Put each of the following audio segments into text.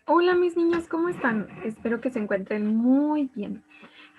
Hola mis niños, ¿cómo están? Espero que se encuentren muy bien.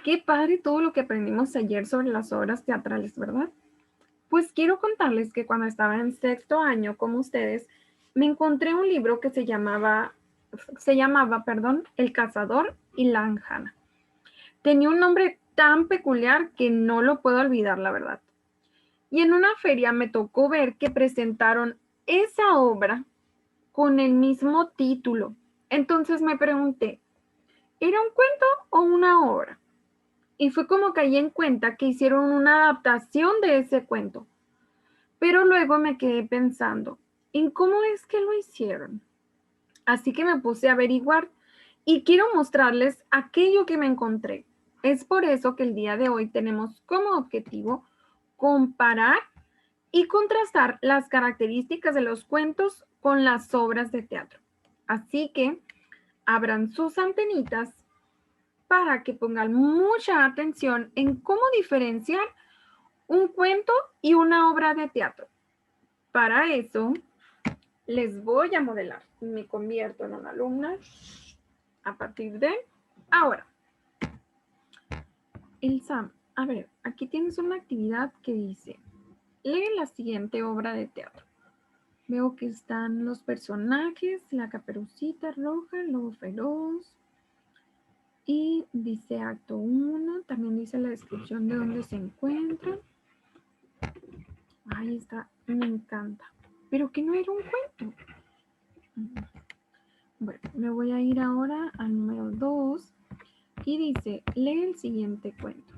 Qué padre todo lo que aprendimos ayer sobre las obras teatrales, ¿verdad? Pues quiero contarles que cuando estaba en sexto año, como ustedes, me encontré un libro que se llamaba, El cazador y la anjana. Tenía un nombre tan peculiar que no lo puedo olvidar, la verdad. Y en una feria me tocó ver que presentaron esa obra con el mismo título. Entonces me pregunté, ¿era un cuento o una obra? Y fue como caí en cuenta que hicieron una adaptación de ese cuento. Pero luego me quedé pensando en cómo es que lo hicieron. Así que me puse a averiguar y quiero mostrarles aquello que me encontré. Es por eso que el día de hoy tenemos como objetivo comparar y contrastar las características de los cuentos con las obras de teatro. Así que abran sus antenitas para que pongan mucha atención en cómo diferenciar un cuento y una obra de teatro. Para eso, les voy a modelar. Me convierto en una alumna a partir de ahora. Elsa, a ver, aquí tienes una actividad que dice, lee la siguiente obra de teatro. Veo que están los personajes, la Caperucita Roja, el Lobo Feroz, y dice acto 1, también dice la descripción de dónde se encuentran. Ahí está, me encanta. Pero que no era un cuento. Bueno, me voy a ir ahora al número 2 y dice, lee el siguiente cuento.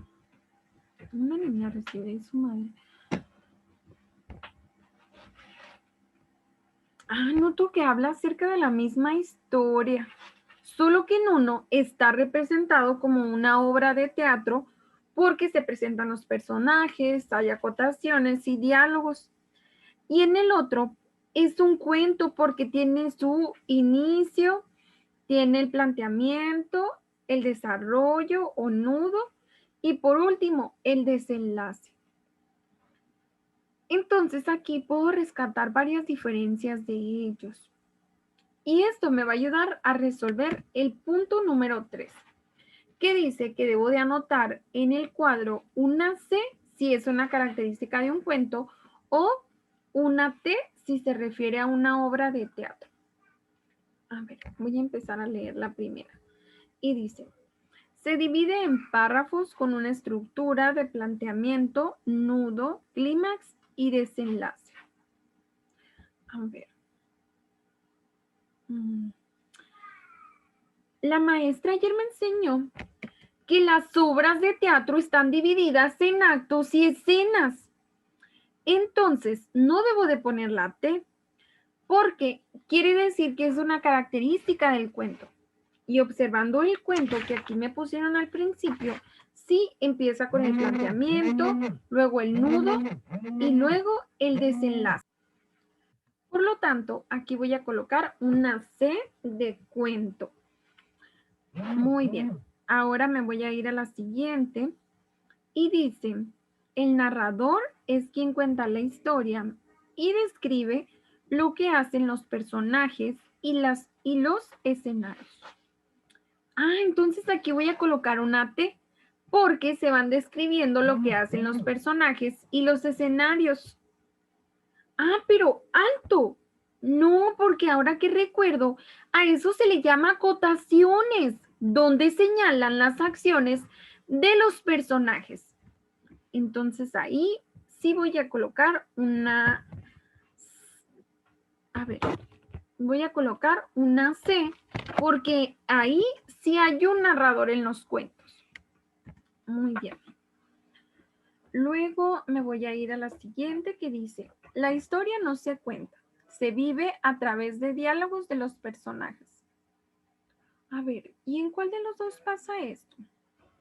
Una niña recibe de su madre. Noto que habla acerca de la misma historia, solo que en uno está representado como una obra de teatro porque se presentan los personajes, hay acotaciones y diálogos. Y en el otro es un cuento porque tiene su inicio, tiene el planteamiento, el desarrollo o nudo y por último el desenlace. Entonces aquí puedo rescatar varias diferencias de ellos. Y esto me va a ayudar a resolver el punto número 3, que dice que debo de anotar en el cuadro una C si es una característica de un cuento o una T si se refiere a una obra de teatro. A ver, voy a empezar a leer la primera. Y dice, se divide en párrafos con una estructura de planteamiento, nudo, clímax y desenlace. A ver. La maestra ayer me enseñó que las obras de teatro están divididas en actos y escenas. Entonces, no debo de poner la T, porque quiere decir que es una característica del cuento. Y observando el cuento que aquí me pusieron al principio, sí empieza con el planteamiento, luego el nudo y luego el desenlace. Por lo tanto, aquí voy a colocar una C de cuento. Muy bien. Ahora me voy a ir a la siguiente y dice, el narrador es quien cuenta la historia y describe lo que hacen los personajes y los escenarios. Entonces aquí voy a colocar una T porque se van describiendo lo que hacen los personajes y los escenarios. Pero alto. No, porque ahora que recuerdo, a eso se le llama acotaciones, donde señalan las acciones de los personajes. Entonces ahí sí voy a colocar voy a colocar una C, porque ahí sí hay un narrador en los cuentos. Muy bien. Luego me voy a ir a la siguiente que dice, la historia no se cuenta, se vive a través de diálogos de los personajes. A ver, ¿y en cuál de los dos pasa esto?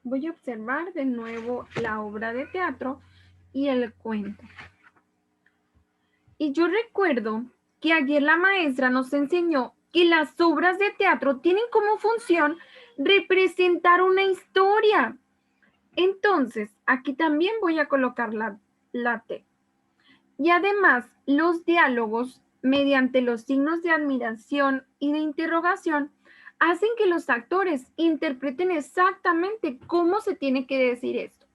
Voy a observar de nuevo la obra de teatro y el cuento. Y yo recuerdo que ayer la maestra nos enseñó que las obras de teatro tienen como función representar una historia. Entonces, aquí también voy a colocar la T. Y además, los diálogos, mediante los signos de admiración y de interrogación, hacen que los actores interpreten exactamente cómo se tiene que decir esto.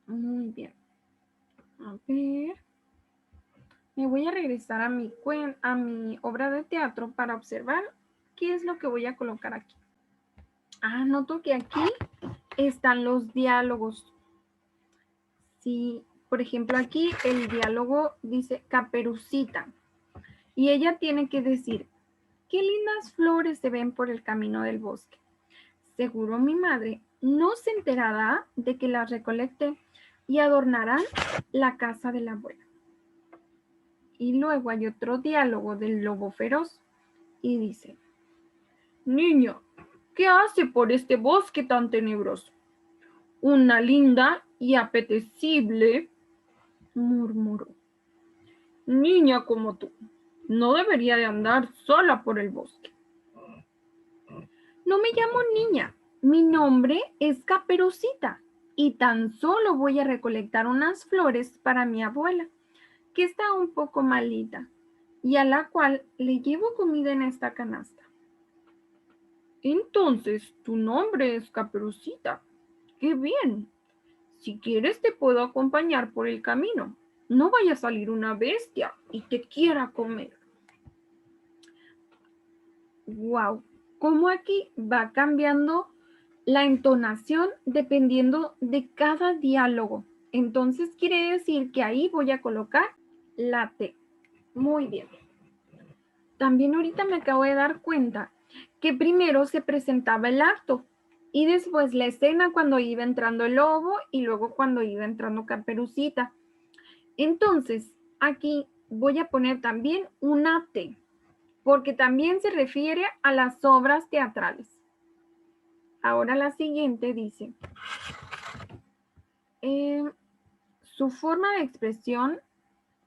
Muy bien. A ver. Me voy a regresar a mi obra de teatro para observar qué es lo que voy a colocar aquí. Noto que aquí están los diálogos. Sí, por ejemplo, aquí el diálogo dice Caperucita. Y ella tiene que decir, qué lindas flores se ven por el camino del bosque. Seguro mi madre no se enterará de que las recolecté y adornarán la casa de la abuela. Y luego hay otro diálogo del lobo feroz y dice, niña, ¿qué hace por este bosque tan tenebroso? Una linda y apetecible, murmuró. Niña como tú, no debería de andar sola por el bosque. No me llamo niña, mi nombre es Caperucita y tan solo voy a recolectar unas flores para mi abuela, que está un poco malita y a la cual le llevo comida en esta canasta. Entonces, tu nombre es Caperucita. ¡Qué bien! Si quieres te puedo acompañar por el camino. No vaya a salir una bestia y te quiera comer. ¡Wow! Cómo aquí va cambiando la entonación dependiendo de cada diálogo. Entonces quiere decir que ahí voy a colocar la T. Muy bien. También ahorita me acabo de dar cuenta que primero se presentaba el acto y después la escena cuando iba entrando el lobo y luego cuando iba entrando Caperucita. Entonces, aquí voy a poner también una T, porque también se refiere a las obras teatrales. Ahora la siguiente dice, su forma de expresión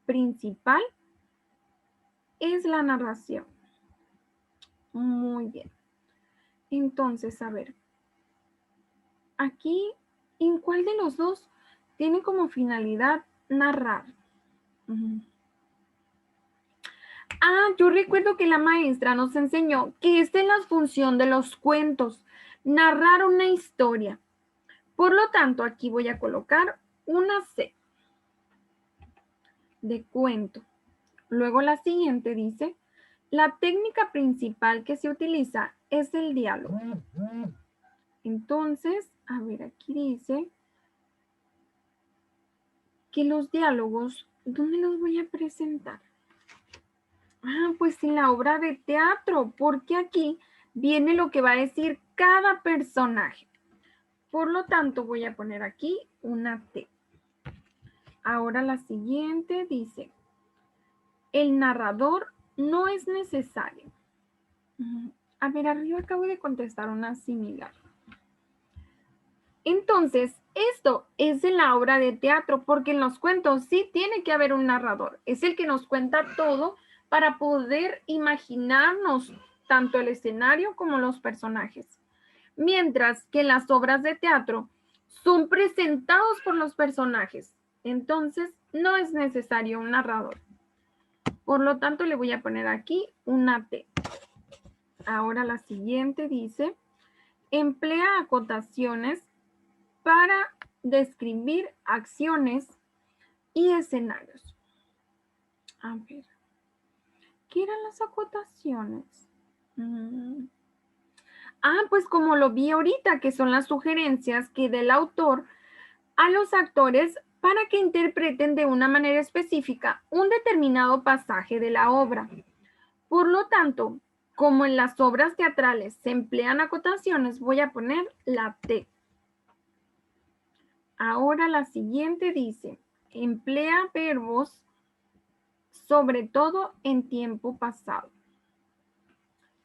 principal es la narración. Muy bien. Entonces, a ver, aquí, ¿en cuál de los dos tiene como finalidad narrar? Yo recuerdo que la maestra nos enseñó que esta es la función de los cuentos, narrar una historia. Por lo tanto, aquí voy a colocar una C de cuento. Luego la siguiente dice, la técnica principal que se utiliza es el diálogo. Entonces, a ver, aquí dice que los diálogos, ¿dónde los voy a presentar? Pues en la obra de teatro, porque aquí viene lo que va a decir cada personaje. Por lo tanto, voy a poner aquí una T. Ahora la siguiente dice, el narrador no es necesario. A ver, arriba acabo de contestar una similar. Entonces, esto es de la obra de teatro, porque en los cuentos sí tiene que haber un narrador. Es el que nos cuenta todo para poder imaginarnos tanto el escenario como los personajes. Mientras que en las obras de teatro son presentados por los personajes. Entonces, no es necesario un narrador. Por lo tanto, le voy a poner aquí una T. Ahora la siguiente dice, emplea acotaciones para describir acciones y escenarios. A ver, ¿qué eran las acotaciones? Pues como lo vi ahorita, que son las sugerencias que da el autor a los actores para que interpreten de una manera específica un determinado pasaje de la obra. Por lo tanto, como en las obras teatrales se emplean acotaciones, voy a poner la T. Ahora la siguiente dice, emplea verbos sobre todo en tiempo pasado.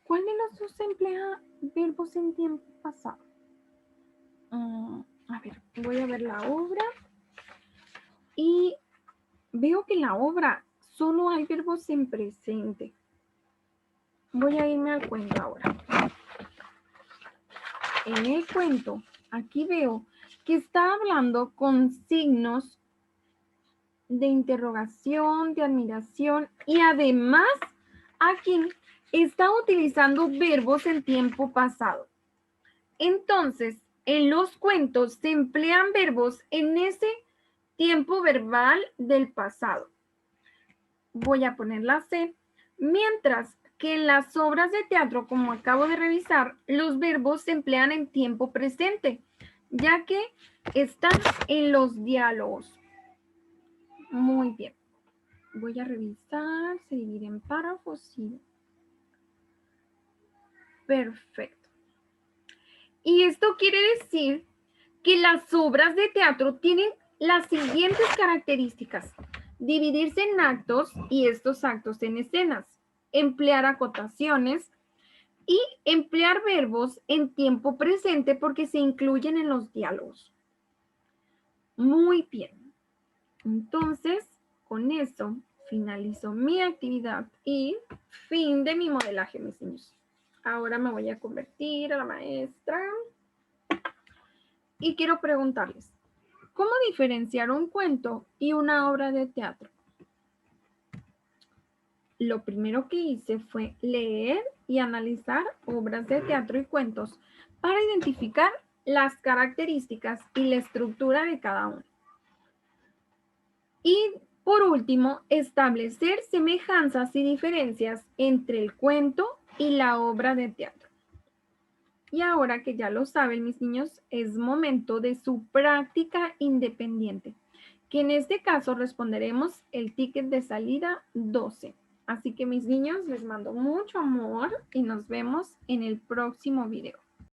¿Cuál de los dos emplea verbos en tiempo pasado? A ver, voy a ver la obra y veo que en la obra solo hay verbos en presente. Voy a irme al cuento ahora. En el cuento, aquí veo que está hablando con signos de interrogación, de admiración y además aquí está utilizando verbos en tiempo pasado. Entonces, en los cuentos se emplean verbos en ese tiempo verbal del pasado. Voy a poner la C. Mientras que en las obras de teatro, como acabo de revisar, los verbos se emplean en tiempo presente, ya que están en los diálogos. Muy bien. Voy a revisar, se divide en párrafos, sí. Perfecto. Y esto quiere decir que las obras de teatro tienen las siguientes características: dividirse en actos y estos actos en escenas, emplear acotaciones y emplear verbos en tiempo presente porque se incluyen en los diálogos. Muy bien. Entonces, con eso finalizo mi actividad y fin de mi modelaje, mis niños. Ahora me voy a convertir a la maestra y quiero preguntarles, ¿cómo diferenciar un cuento y una obra de teatro? Lo primero que hice fue leer y analizar obras de teatro y cuentos para identificar las características y la estructura de cada uno. Y por último, establecer semejanzas y diferencias entre el cuento y la obra de teatro. Y ahora que ya lo saben, mis niños, es momento de su práctica independiente, que en este caso responderemos el ticket de salida 12. Así que mis niños, les mando mucho amor y nos vemos en el próximo video.